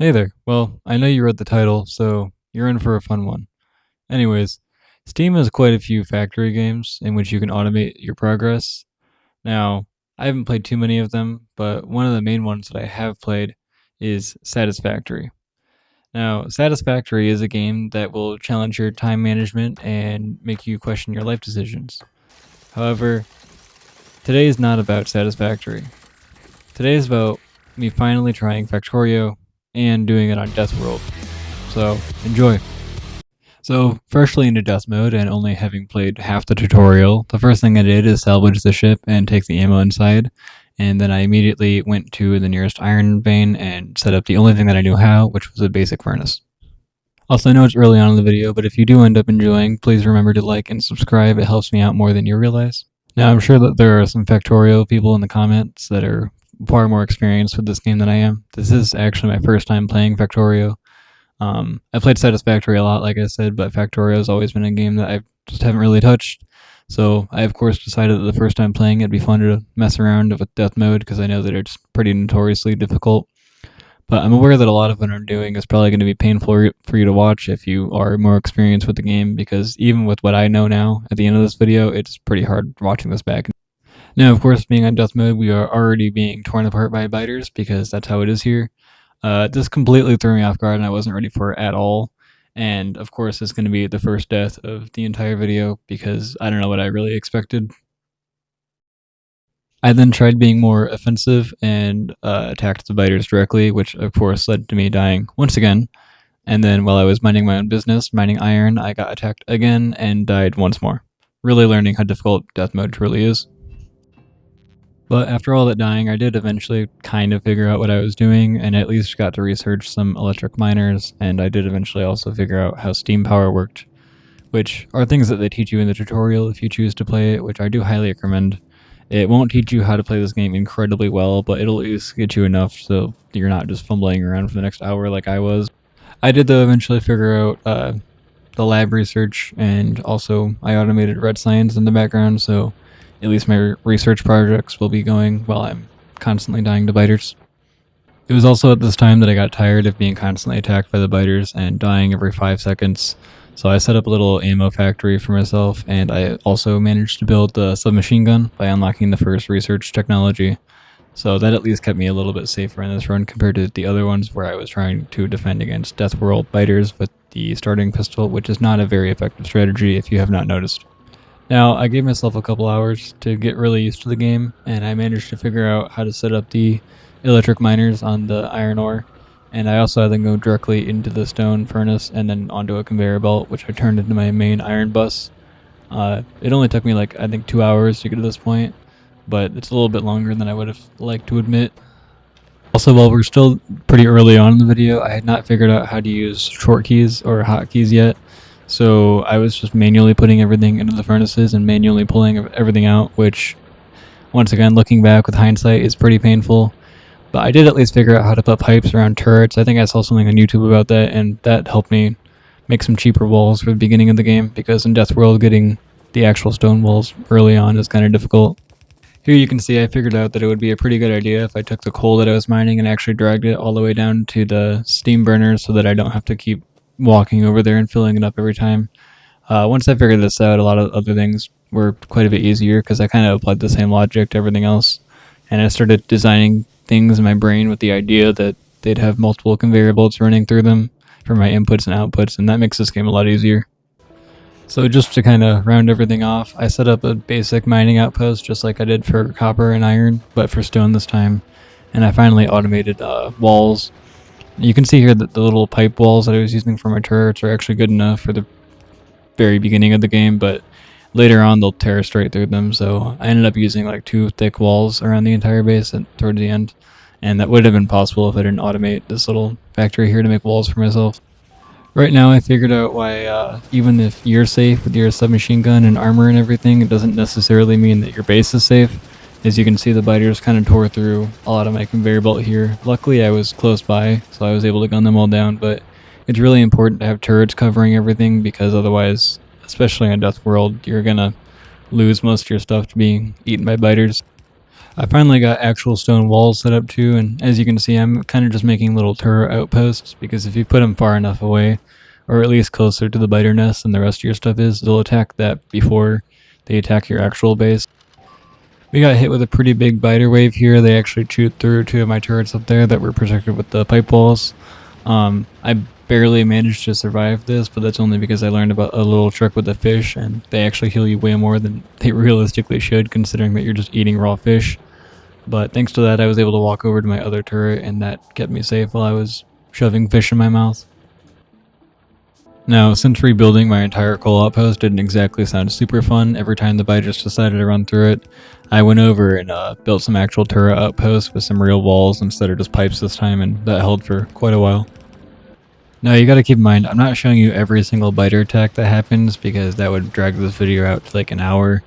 Hey there. Well, I know you read the title, so you're in for a fun one. Anyways, Steam has quite a few factory games in which you can automate your progress. Now, I haven't played too many of them, but one of the main ones that I have played is Satisfactory. Now, Satisfactory is a game that will challenge your time management and make you question your life decisions. However, today is not about Satisfactory. Today is about me finally trying Factorio and doing it on Deathworld. So, enjoy. So, freshly into death mode and only having played half the tutorial, the first thing I did is salvage the ship and take the ammo inside, and then I immediately went to the nearest iron vein and set up the only thing that I knew how, which was a basic furnace. Also, I know it's early on in the video, but if you do end up enjoying, please remember to like and subscribe. It helps me out more than you realize. Now, I'm sure that there are some Factorio people in the comments that are far more experienced with this game than I am. This is actually my first time playing Factorio. I played Satisfactory a lot, like I said, but Factorio has always been a game that I just haven't really touched. So I, of course, decided that the first time playing it'd be fun to mess around with death mode because I know that it's pretty notoriously difficult. But I'm aware that a lot of what I'm doing is probably going to be painful for you to watch if you are more experienced with the game, because even with what I know now at the end of this video, it's pretty hard watching this back. Now, of course, being on death mode, we are already being torn apart by biters because that's how it is here. This completely threw me off guard and I wasn't ready for it at all. And of course, it's going to be the first death of the entire video because I don't know what I really expected. I then tried being more offensive and attacked the biters directly, which of course led to me dying once again. And then while I was minding my own business, mining iron, I got attacked again and died once more. Really learning how difficult death mode truly is. But after all that dying, I did eventually kind of figure out what I was doing, and at least got to research some electric miners, and I did eventually also figure out how steam power worked, which are things that they teach you in the tutorial if you choose to play it, which I do highly recommend. It won't teach you how to play this game incredibly well, but it'll at least get you enough so you're not just fumbling around for the next hour like I was. I did, though, eventually figure out the lab research, and also I automated red signs in the background, so at least my research projects will be going while I'm constantly dying to biters. It was also at this time that I got tired of being constantly attacked by the biters and dying every 5 seconds, so I set up a little ammo factory for myself, and I also managed to build the submachine gun by unlocking the first research technology, so that at least kept me a little bit safer in this run compared to the other ones where I was trying to defend against Deathworld biters with the starting pistol, which is not a very effective strategy if you have not noticed. Now, I gave myself a couple hours to get really used to the game, and I managed to figure out how to set up the electric miners on the iron ore, and I also had them go directly into the stone furnace and then onto a conveyor belt, which I turned into my main iron bus. It only took me I think 2 hours to get to this point, but it's a little bit longer than I would have liked to admit. Also, while we're still pretty early on in the video, I had not figured out how to use short keys or hotkeys yet. So I was just manually putting everything into the furnaces and manually pulling everything out, which, once again, looking back with hindsight, is pretty painful. But I did at least figure out how to put pipes around turrets. I think I saw something on YouTube about that, and that helped me make some cheaper walls for the beginning of the game, because in Deathworld, getting the actual stone walls early on is kind of difficult. Here you can see I figured out that it would be a pretty good idea if I took the coal that I was mining and actually dragged it all the way down to the steam burners so that I don't have to keep walking over there and filling it up every time. Once I figured this out, a lot of other things were quite a bit easier because I kind of applied the same logic to everything else, and I started designing things in my brain with the idea that they'd have multiple conveyor belts running through them for my inputs and outputs, and that makes this game a lot easier. So just to kind of round everything off, I set up a basic mining outpost just like I did for copper and iron, but for stone this time, and I finally automated walls. You can see here that the little pipe walls that I was using for my turrets are actually good enough for the very beginning of the game, but later on they'll tear straight through them, so I ended up using 2 thick walls around the entire base towards the end, and that would have been possible if I didn't automate this little factory here to make walls for myself. Right now I figured out why even if you're safe with your submachine gun and armor and everything, it doesn't necessarily mean that your base is safe. As you can see, the biters kind of tore through a lot of my conveyor belt here. Luckily, I was close by, so I was able to gun them all down, but it's really important to have turrets covering everything, because otherwise, especially on Deathworld, you're gonna lose most of your stuff to being eaten by biters. I finally got actual stone walls set up too, and as you can see, I'm kind of just making little turret outposts, because if you put them far enough away, or at least closer to the biter nest than the rest of your stuff is, they'll attack that before they attack your actual base. We got hit with a pretty big biter wave here. They actually chewed through 2 of my turrets up there that were protected with the pipe walls. I barely managed to survive this, but that's only because I learned about a little trick with the fish, and they actually heal you way more than they realistically should, considering that you're just eating raw fish. But thanks to that, I was able to walk over to my other turret, and that kept me safe while I was shoving fish in my mouth. Now, since rebuilding my entire coal outpost didn't exactly sound super fun every time the biters decided to run through it, I went over and built some actual turret outposts with some real walls instead of just pipes this time, and that held for quite a while. Now, you gotta keep in mind, I'm not showing you every single biter attack that happens, because that would drag this video out to like an hour,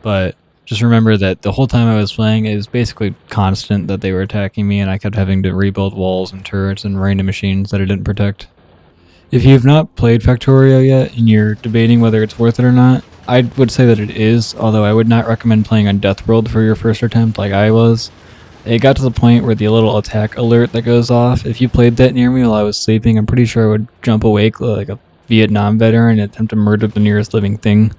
but just remember that the whole time I was playing, it was basically constant that they were attacking me, and I kept having to rebuild walls and turrets and random machines that I didn't protect. If you've not played Factorio yet and you're debating whether it's worth it or not, I would say that it is, although I would not recommend playing on Deathworld for your first attempt like I was. It got to the point where the little attack alert that goes off, if you played that near me while I was sleeping, I'm pretty sure I would jump awake like a Vietnam veteran and attempt to murder the nearest living thing.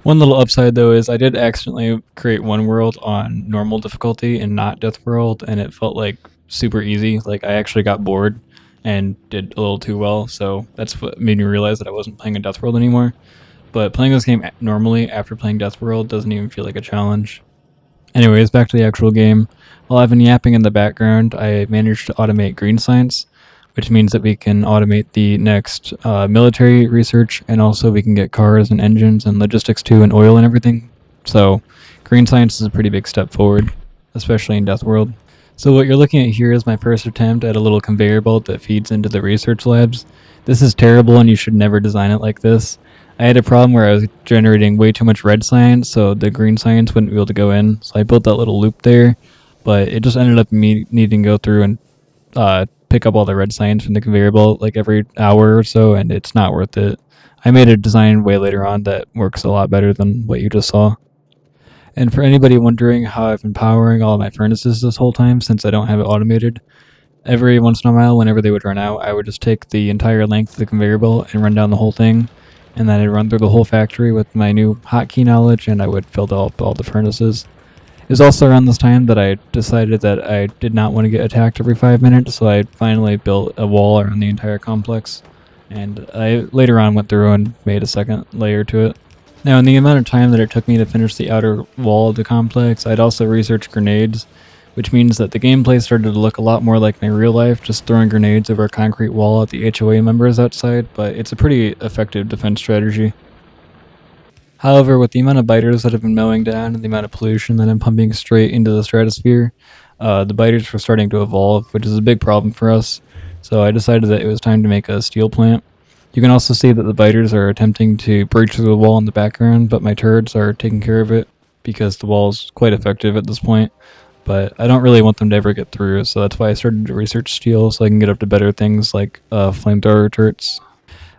One little upside though is I did accidentally create one world on normal difficulty and not Deathworld, and it felt like super easy. Like I actually got bored and did a little too well, so that's what made me realize that I wasn't playing in Deathworld anymore. But playing this game normally after playing Deathworld doesn't even feel like a challenge. Anyways, back to the actual game. While I've been yapping in the background, I managed to automate green science, which means that we can automate the next military research, and also we can get cars and engines and logistics too, and oil and everything. So green science is a pretty big step forward, especially in Deathworld. So what you're looking at here is my first attempt at a little conveyor belt that feeds into the research labs. This is terrible, and you should never design it like this. I had a problem where I was generating way too much red science, so the green science wouldn't be able to go in. So I built that little loop there, but it just ended up me needing to go through and pick up all the red science from the conveyor belt like every hour or so, and it's not worth it. I made a design way later on that works a lot better than what you just saw. And for anybody wondering how I've been powering all of my furnaces this whole time, since I don't have it automated, every once in a while, whenever they would run out, I would just take the entire length of the conveyor belt and run down the whole thing, and then I'd run through the whole factory with my new hotkey knowledge, and I would fill up all the furnaces. It was also around this time that I decided that I did not want to get attacked every 5 minutes, so I finally built a wall around the entire complex, and I later on went through and made a second layer to it. Now, in the amount of time that it took me to finish the outer wall of the complex, I'd also researched grenades, which means that the gameplay started to look a lot more like my real life, just throwing grenades over a concrete wall at the HOA members outside, but it's a pretty effective defense strategy. However, with the amount of biters that have been mowing down and the amount of pollution that I'm pumping straight into the stratosphere, the biters were starting to evolve, which is a big problem for us, so I decided that it was time to make a steel plant. You can also see that the biters are attempting to breach through the wall in the background, but my turrets are taking care of it because the wall is quite effective at this point. But I don't really want them to ever get through, so that's why I started to research steel so I can get up to better things like flamethrower turrets.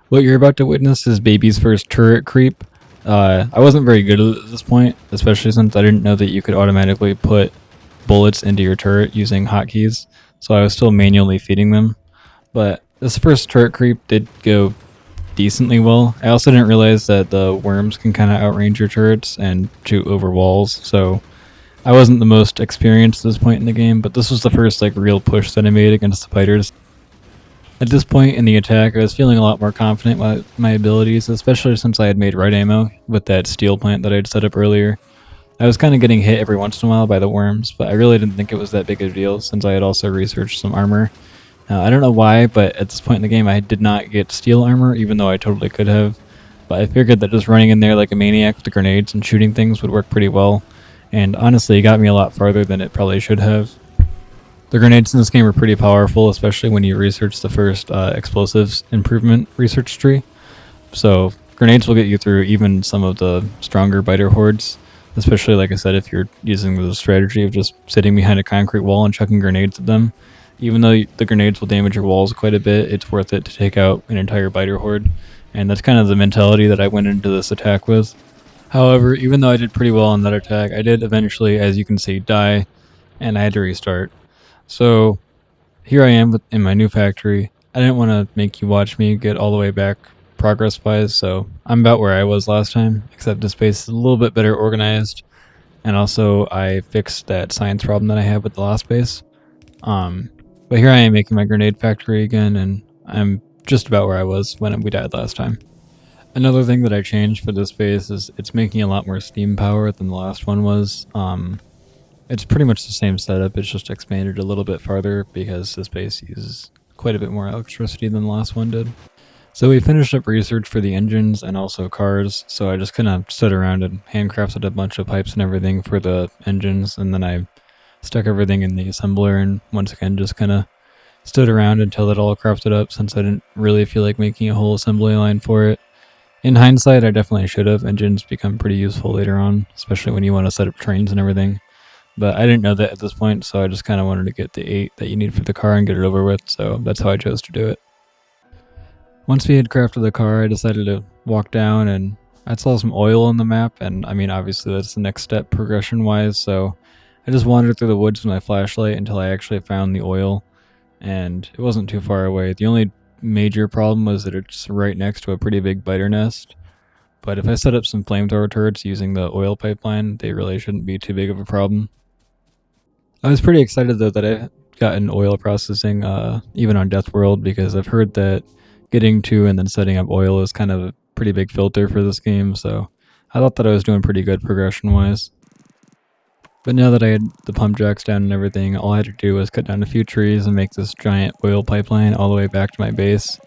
What you're about to witness is baby's first turret creep. I wasn't very good at it at this point, especially since I didn't know that you could automatically put bullets into your turret using hotkeys, so I was still manually feeding them. But this first turret creep did go decently well. I also didn't realize that the worms can kind of outrange your turrets and shoot over walls, so I wasn't the most experienced at this point in the game, but this was the first real push that I made against the biters. At this point in the attack, I was feeling a lot more confident with my abilities, especially since I had made red ammo with that steel plant that I'd set up earlier. I was kind of getting hit every once in a while by the worms, but I really didn't think it was that big of a deal since I had also researched some armor. I don't know why, but at this point in the game I did not get steel armor, even though I totally could have. But I figured that just running in there like a maniac with the grenades and shooting things would work pretty well. And honestly, it got me a lot farther than it probably should have. The grenades in this game are pretty powerful, especially when you research the first explosives improvement research tree. So grenades will get you through even some of the stronger biter hordes, especially, like I said, if you're using the strategy of just sitting behind a concrete wall and chucking grenades at them. Even though the grenades will damage your walls quite a bit, it's worth it to take out an entire biter horde, and that's kind of the mentality that I went into this attack with. However, even though I did pretty well on that attack, I did eventually, as you can see, die, and I had to restart. So here I am in my new factory. I didn't want to make you watch me get all the way back progress-wise, so I'm about where I was last time, except this base is a little bit better organized, and also I fixed that science problem that I had with the last base. But here I am making my grenade factory again, and I'm just about where I was when we died last time. Another thing that I changed for this base is it's making a lot more steam power than the last one was. It's pretty much the same setup, it's just expanded a little bit farther because this base uses quite a bit more electricity than the last one did. So we finished up research for the engines and also cars, so I just kind of stood around and handcrafted a bunch of pipes and everything for the engines, and then I stuck everything in the assembler and once again just kind of stood around until it all crafted up since I didn't really feel like making a whole assembly line for it. In hindsight, I definitely should have. Engines become pretty useful later on, especially when you want to set up trains and everything. But I didn't know that at this point, so I just kind of wanted to get the 8 that you need for the car and get it over with, so that's how I chose to do it. Once we had crafted the car, I decided to walk down and I saw some oil on the map, and I mean, obviously that's the next step progression-wise, so I just wandered through the woods with my flashlight until I actually found the oil, and it wasn't too far away. The only major problem was that it's right next to a pretty big biter nest, but if I set up some flamethrower turrets using the oil pipeline, they really shouldn't be too big of a problem. I was pretty excited though that I got an oil processing even on Deathworld, because I've heard that getting to and then setting up oil is kind of a pretty big filter for this game, so I thought that I was doing pretty good progression-wise. But now that I had the pump jacks down and everything, all I had to do was cut down a few trees and make this giant oil pipeline all the way back to my base.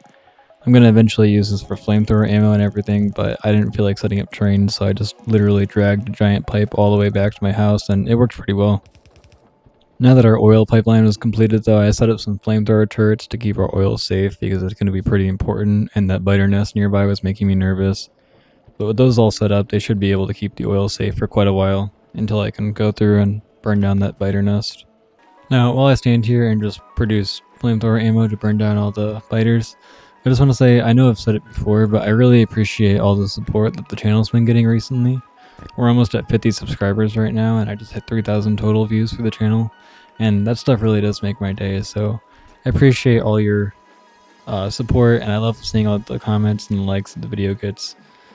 I'm going to eventually use this for flamethrower ammo and everything, but I didn't feel like setting up trains, so I just literally dragged a giant pipe all the way back to my house, and it worked pretty well. Now that our oil pipeline was completed though, I set up some flamethrower turrets to keep our oil safe because it's going to be pretty important, and that biter nest nearby was making me nervous. But with those all set up, they should be able to keep the oil safe for quite a while, until I can go through and burn down that biter nest. Now, while I stand here and just produce flamethrower ammo to burn down all the biters, I just want to say, I know I've said it before, but I really appreciate all the support that the channel's been getting recently. We're almost at 50 subscribers right now, and I just hit 3,000 total views for the channel, and that stuff really does make my day, so I appreciate all your support, and I love seeing all the comments and the likes that the video gets,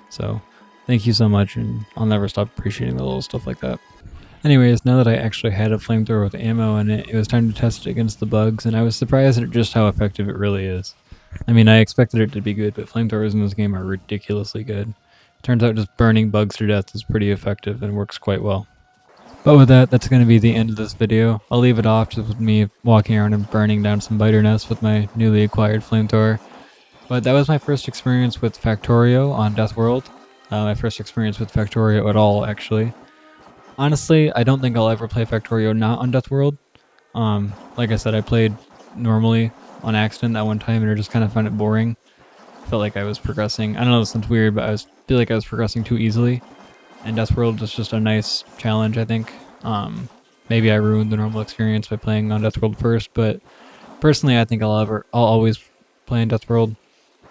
so thank you so much, and I'll never stop appreciating the little stuff like that. Anyways, now that I actually had a flamethrower with ammo in it, it was time to test it against the bugs, and I was surprised at just how effective it really is. I mean, I expected it to be good, but flamethrowers in this game are ridiculously good. Turns out just burning bugs to death is pretty effective and works quite well. But with that, that's going to be the end of this video. I'll leave it off just with me walking around and burning down some biter nests with my newly acquired flamethrower. But that was my first experience with Factorio on Deathworld. My first experience with Factorio at all, actually. Honestly, I don't think I'll ever play Factorio not on Deathworld. Like I said, I played normally on accident that one time and I just kind of found it boring. Felt like I was progressing. I don't know, this sounds weird, but feel like I was progressing too easily. And Deathworld is just a nice challenge, I think. Maybe I ruined the normal experience by playing on Deathworld first, but personally, I think I'll always play on Deathworld.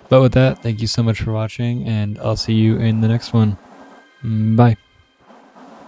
But with that, thank you so much for watching, and I'll see you in the next one. Bye.